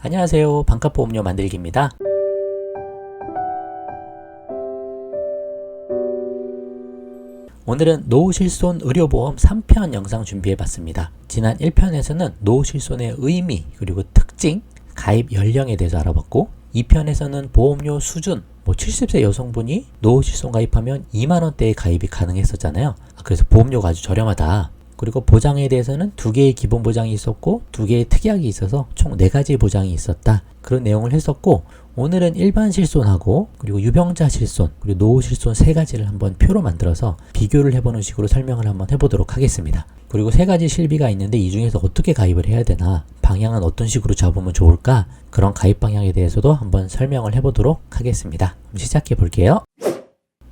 안녕하세요. 반값보험료 만들기입니다. 오늘은 노후실손 의료보험 3편 영상 준비해봤습니다. 지난 1편에서는 노후실손의 의미 그리고 특징, 가입 연령에 대해서 알아봤고 2편에서는 보험료 수준, 70세 여성분이 노후실손 가입하면 2만원대의 가입이 가능했었잖아요. 그래서 보험료가 아주 저렴하다. 그리고 보장에 대해서는 2개의 기본 보장이 있었고 2개의 특약이 있어서 총 4가지 보장이 있었다. 그런 내용을 했었고 오늘은 일반 실손하고 그리고 유병자 실손 그리고 노후 실손 3가지를 한번 표로 만들어서 비교를 해보는 식으로 설명을 한번 해보도록 하겠습니다. 그리고 3가지 실비가 있는데 이 중에서 어떻게 가입을 해야 되나, 방향은 어떤 식으로 잡으면 좋을까, 그런 가입 방향에 대해서도 한번 설명을 해보도록 하겠습니다. 그럼 시작해 볼게요.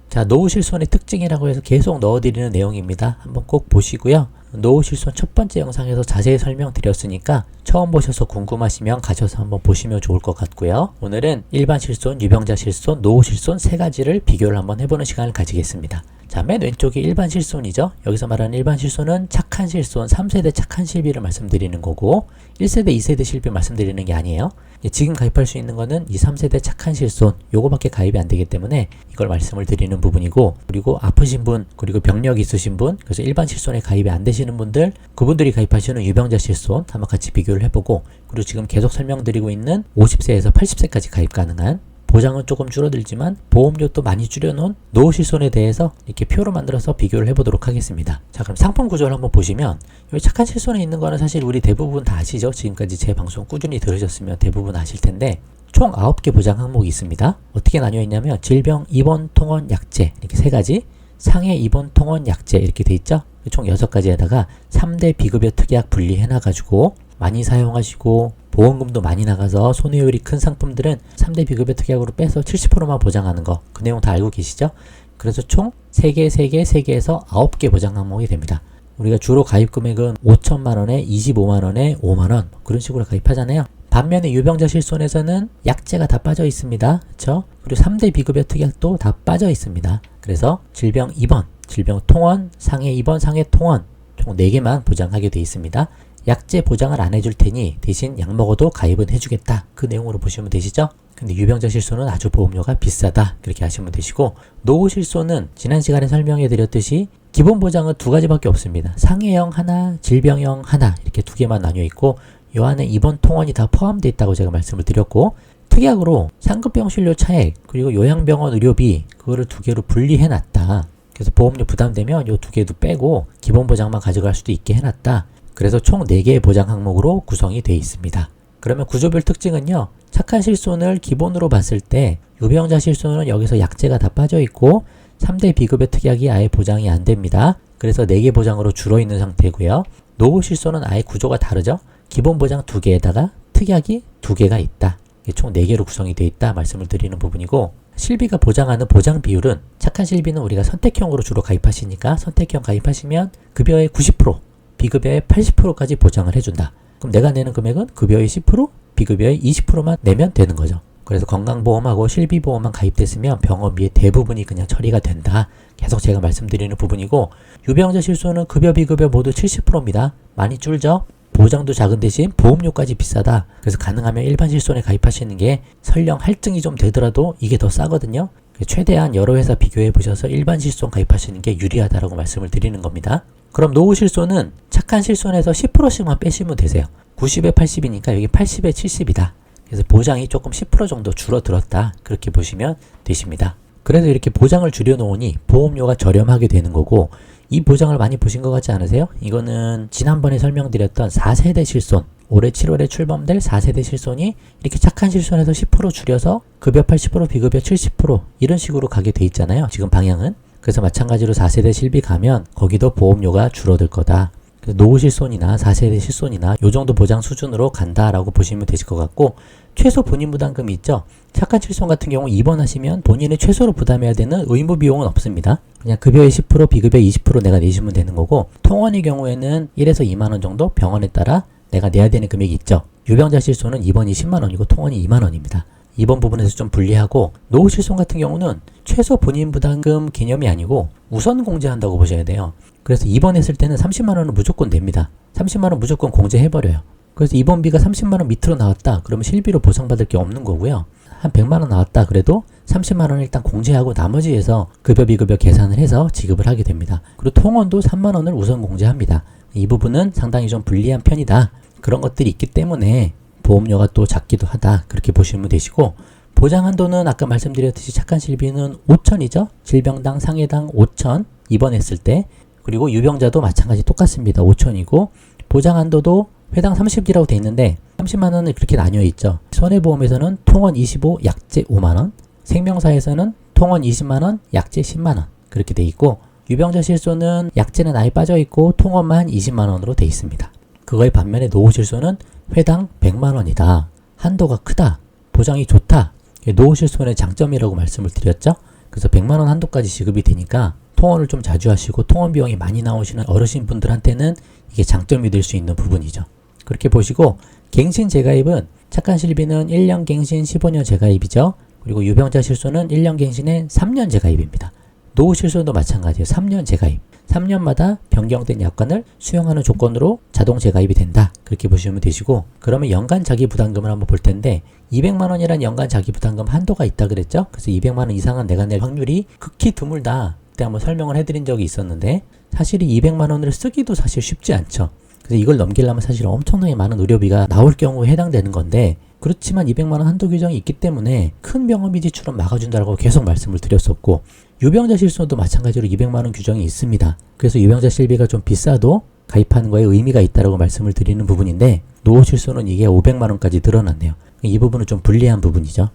자, 노후실손의 특징이라고 해서 계속 넣어드리는 내용입니다. 한번 꼭 보시고요. 노후실손 첫 번째 영상에서 자세히 설명드렸으니까 처음 보셔서 궁금하시면 가셔서 한번 보시면 좋을 것 같고요. 오늘은 일반 실손, 유병자 실손, 노후실손 3가지를 비교를 한번 해보는 시간을 가지겠습니다. 자, 맨 왼쪽이 일반 실손이죠. 여기서 말하는 일반 실손은 착한 실손, 3세대 착한 실비를 말씀드리는 거고 1세대, 2세대 실비 말씀드리는 게 아니에요. 지금 가입할 수 있는 거는 이 3세대 착한 실손 요거밖에 가입이 안 되기 때문에 이걸 말씀을 드리는 부분이고, 그리고 아프신 분, 그리고 병력 있으신 분, 그래서 일반 실손에 가입이 안 되시는 분들, 그분들이 가입하시는 유병자 실손 한번 같이 비교를 해보고, 그리고 지금 계속 설명드리고 있는 50세에서 80세까지 가입 가능한, 보장은 조금 줄어들지만 보험료도 많이 줄여놓은 노후실손에 대해서 이렇게 표로 만들어서 비교를 해보도록 하겠습니다. 자, 그럼 상품 구조를 한번 보시면 여기 착한 실손에 있는 거는 사실 우리 대부분 다 아시죠? 지금까지 제 방송 꾸준히 들으셨으면 대부분 아실 텐데 총 9개 보장 항목이 있습니다. 어떻게 나뉘어 있냐면 질병, 입원, 통원, 약제 이렇게 3가지, 상해, 입원, 통원, 약제 이렇게 돼 있죠? 총 6가지에다가 3대 비급여 특약 분리해놔가지고 많이 사용하시고 보험금도 많이 나가서 손해율이 큰 상품들은 3대 비급여 특약으로 빼서 70%만 보장하는 거, 그 내용 다 알고 계시죠? 그래서 총 3개, 3개, 3개에서 9개 보장 항목이 됩니다. 우리가 주로 가입 금액은 5천만원에 25만원에 5만원 그런 식으로 가입하잖아요. 반면에 유병자 실손에서는 약제가 다 빠져 있습니다. 그쵸? 그리고 3대 비급여 특약도 다 빠져 있습니다. 그래서 질병 입원, 질병 통원, 상해 입원, 상해 통원 총 4개만 보장하게 되어 있습니다. 약제 보장을 안 해줄 테니 대신 약 먹어도 가입은 해주겠다. 그 내용으로 보시면 되시죠? 근데 유병자 실손은 아주 보험료가 비싸다. 그렇게 하시면 되시고, 노후 실손은 지난 시간에 설명해 드렸듯이 기본 보장은 2가지밖에 없습니다. 상해형 하나, 질병형 하나 이렇게 2개만 나뉘어 있고 요 안에 입원 통원이 다 포함되어 있다고 제가 말씀을 드렸고, 특약으로 상급병 실료 차액 그리고 요양병원 의료비 그거를 2개로 분리해 놨다. 그래서 보험료 부담되면 요 2개도 빼고 기본 보장만 가져갈 수도 있게 해놨다. 그래서 총 4개의 보장 항목으로 구성이 되어 있습니다. 그러면 구조별 특징은요, 착한 실손을 기본으로 봤을 때 유병자 실손은 여기서 약제가 다 빠져 있고 3대 비급여 특약이 아예 보장이 안 됩니다. 그래서 4개 보장으로 줄어 있는 상태고요. 노후 실손은 아예 구조가 다르죠. 기본 보장 2개에다가 특약이 2개가 있다. 총 4개로 구성이 되어 있다 말씀을 드리는 부분이고, 실비가 보장하는 보장 비율은 착한 실비는 우리가 선택형으로 주로 가입하시니까 선택형 가입하시면 급여의 90%, 비급여의 80%까지 보장을 해준다. 그럼 내가 내는 금액은 급여의 10%, 비급여의 20%만 내면 되는 거죠. 그래서 건강보험하고 실비보험만 가입됐으면 병원비의 대부분이 그냥 처리가 된다. 계속 제가 말씀드리는 부분이고, 유병자 실손은 급여, 비급여 모두 70%입니다. 많이 줄죠? 보장도 작은 대신 보험료까지 비싸다. 그래서 가능하면 일반 실손에 가입하시는 게 설령 할증이 좀 되더라도 이게 더 싸거든요. 최대한 여러 회사 비교해 보셔서 일반 실손 가입하시는 게 유리하다라고 말씀을 드리는 겁니다. 그럼 노후 실손은 착한 실손에서 10%씩만 빼시면 되세요. 90에 80이니까 여기 80에 70이다. 그래서 보장이 조금 10% 정도 줄어들었다. 그렇게 보시면 되십니다. 그래서 이렇게 보장을 줄여놓으니 보험료가 저렴하게 되는 거고, 이 보장을 많이 보신 것 같지 않으세요? 이거는 지난번에 설명드렸던 4세대 실손, 올해 7월에 출범될 4세대 실손이 이렇게 착한 실손에서 10% 줄여서 급여 80%, 비급여 70% 이런 식으로 가게 돼 있잖아요. 지금 방향은. 그래서 마찬가지로 4세대 실비 가면 거기도 보험료가 줄어들 거다. 노후 실손이나 4세대 실손이나 요 정도 보장 수준으로 간다라고 보시면 되실 것 같고, 최소 본인 부담금이 있죠. 착한 실손 같은 경우 입원하시면 본인이 최소로 부담해야 되는 의무 비용은 없습니다. 그냥 급여의 10%, 비급여의 20% 내가 내시면 되는 거고, 통원의 경우에는 1에서 2만원 정도 병원에 따라 내가 내야 되는 금액이 있죠. 유병자 실손은 입원이 10만원이고 통원이 2만원입니다. 이번 부분에서 좀 분리하고, 노후 실손 같은 경우는 최소 본인 부담금 개념이 아니고 우선 공제한다고 보셔야 돼요. 그래서 입원했을 때는 30만원은 무조건 냅니다. 30만원 무조건 공제해버려요. 그래서 입원비가 30만원 밑으로 나왔다. 그러면 실비로 보상받을 게 없는 거고요. 한 100만원 나왔다. 그래도 30만원을 일단 공제하고 나머지에서 급여 비급여 계산을 해서 지급을 하게 됩니다. 그리고 통원도 3만원을 우선 공제합니다. 이 부분은 상당히 좀 불리한 편이다. 그런 것들이 있기 때문에 보험료가 또 작기도 하다. 그렇게 보시면 되시고, 보장 한도는 아까 말씀드렸듯이 착한 실비는 5천이죠. 질병당 상해당 5천 입원했을 때. 그리고 유병자도 마찬가지 똑같습니다. 5천이고, 보장 한도도 회당 30이라고 돼 있는데 30만원은 그렇게 나뉘어 있죠. 손해보험에서는 통원 25, 약제 5만원, 생명사에서는 통원 20만원, 약제 10만원 그렇게 돼 있고, 유병자 실손은 약제는 아예 빠져 있고 통원만 20만원으로 돼 있습니다. 그거에 반면에 노후실손은 회당 100만원이다. 한도가 크다. 보장이 좋다. 노후실손의 장점이라고 말씀을 드렸죠. 그래서 100만원 한도까지 지급이 되니까 통원을 좀 자주 하시고 통원 비용이 많이 나오시는 어르신 분들한테는 이게 장점이 될 수 있는 부분이죠. 그렇게 보시고, 갱신 재가입은 착한 실비는 1년 갱신 15년 재가입이죠. 그리고 유병자 실손은 1년 갱신에 3년 재가입입니다. 노후 실손도 마찬가지예요. 3년 재가입. 3년마다 변경된 약관을 수용하는 조건으로 자동 재가입이 된다. 그렇게 보시면 되시고, 그러면 연간 자기부담금을 한번 볼 텐데 200만원이란 연간 자기부담금 한도가 있다 그랬죠. 그래서 200만원 이상은 내가 낼 확률이 극히 드물다. 그때 한번 설명을 해드린 적이 있었는데, 사실 이 200만원을 쓰기도 사실 쉽지 않죠. 그래서 이걸 넘기려면 사실 엄청나게 많은 의료비가 나올 경우에 해당되는 건데, 그렇지만 200만원 한도 규정이 있기 때문에 큰 병원비 지출은 막아준다고 계속 말씀을 드렸었고, 유병자 실손도 마찬가지로 200만원 규정이 있습니다. 그래서 유병자 실비가 좀 비싸도 가입하는 거에 의미가 있다고 말씀을 드리는 부분인데, 노후 실손은 이게 500만원까지 늘어났네요. 이 부분은 좀 불리한 부분이죠.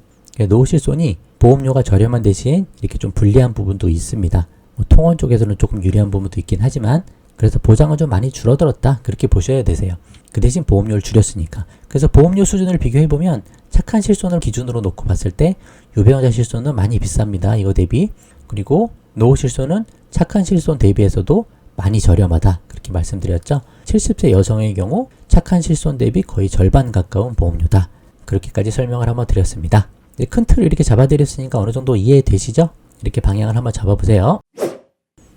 노후 실손이 보험료가 저렴한 대신 이렇게 좀 불리한 부분도 있습니다. 통원 쪽에서는 조금 유리한 부분도 있긴 하지만, 그래서 보장은 좀 많이 줄어들었다. 그렇게 보셔야 되세요. 그 대신 보험료를 줄였으니까. 그래서 보험료 수준을 비교해보면 착한 실손을 기준으로 놓고 봤을 때 유병자 실손은 많이 비쌉니다. 이거 대비. 그리고 노후 실손은 착한 실손 대비해서도 많이 저렴하다. 그렇게 말씀드렸죠. 70세 여성의 경우 착한 실손 대비 거의 절반 가까운 보험료다. 그렇게까지 설명을 한번 드렸습니다. 큰 틀을 이렇게 잡아드렸으니까 어느 정도 이해되시죠? 이렇게 방향을 한번 잡아보세요.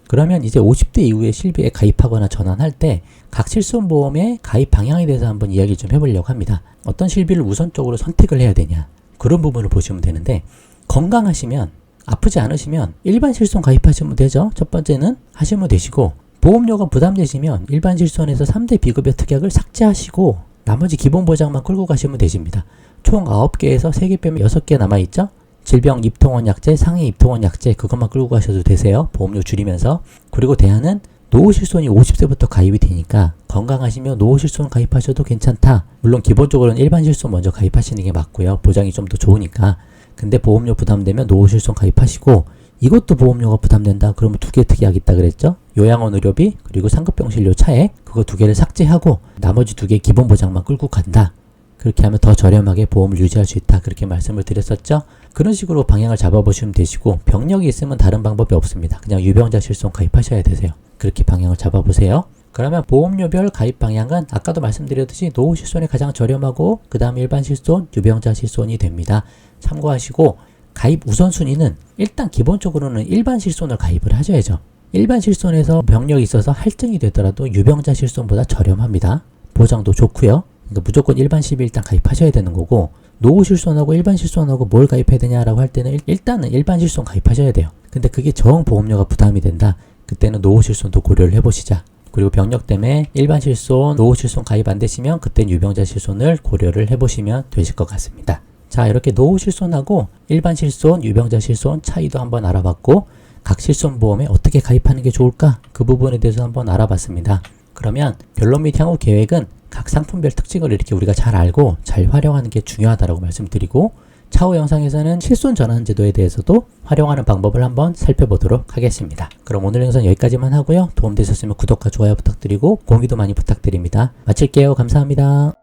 그러면 이제 50대 이후에 실비에 가입하거나 전환할 때 각 실손보험의 가입 방향에 대해서 한번 이야기 좀 해보려고 합니다. 어떤 실비를 우선적으로 선택을 해야 되냐, 그런 부분을 보시면 되는데, 건강하시면, 아프지 않으시면 일반 실손 가입하시면 되죠. 첫 번째는 하시면 되시고, 보험료가 부담되시면 일반 실손에서 3대 비급여 특약을 삭제하시고 나머지 기본 보장만 끌고 가시면 되십니다. 총 9개에서 3개 빼면 6개 남아있죠. 질병 입통원 약제, 상해 입통원 약제, 그것만 끌고 가셔도 되세요. 보험료 줄이면서. 그리고 대안은 노후실손이 50세부터 가입이 되니까 건강하시면 노후실손 가입하셔도 괜찮다. 물론 기본적으로는 일반실손 먼저 가입하시는 게 맞고요. 보장이 좀 더 좋으니까. 근데 보험료 부담되면 노후실손 가입하시고, 이것도 보험료가 부담된다. 그러면 2개 특약 있다 그랬죠. 요양원 의료비 그리고 상급병실료 차액, 그거 2개를 삭제하고 나머지 2개 기본 보장만 끌고 간다. 그렇게 하면 더 저렴하게 보험을 유지할 수 있다. 그렇게 말씀을 드렸었죠. 그런 식으로 방향을 잡아보시면 되시고, 병력이 있으면 다른 방법이 없습니다. 그냥 유병자 실손 가입하셔야 되세요. 그렇게 방향을 잡아보세요. 그러면 보험료별 가입 방향은 아까도 말씀드렸듯이 노후 실손이 가장 저렴하고 그 다음 일반 실손, 유병자 실손이 됩니다. 참고하시고, 가입 우선순위는 일단 기본적으로는 일반 실손을 가입을 하셔야죠. 일반 실손에서 병력이 있어서 할증이 되더라도 유병자 실손보다 저렴합니다. 보장도 좋고요. 그러니까 무조건 일반 실비 일단 가입하셔야 되는 거고, 노후 실손하고 일반 실손하고 뭘 가입해야 되냐라고 할 때는 일단은 일반 실손 가입하셔야 돼요. 근데 그게 정 보험료가 부담이 된다. 그때는 노후 실손도 고려를 해보시자. 그리고 병력 때문에 일반 실손, 노후 실손 가입 안 되시면 그땐 유병자 실손을 고려를 해보시면 되실 것 같습니다. 자, 이렇게 노후 실손하고 일반 실손, 유병자 실손 차이도 한번 알아봤고, 각 실손보험에 어떻게 가입하는 게 좋을까? 그 부분에 대해서 한번 알아봤습니다. 그러면 결론 및 향후 계획은 각 상품별 특징을 이렇게 우리가 잘 알고 잘 활용하는 게 중요하다고 말씀드리고, 차후 영상에서는 실손 전환 제도에 대해서도 활용하는 방법을 한번 살펴보도록 하겠습니다. 그럼 오늘 영상 여기까지만 하고요. 도움되셨으면 구독과 좋아요 부탁드리고 공유도 많이 부탁드립니다. 마칠게요. 감사합니다.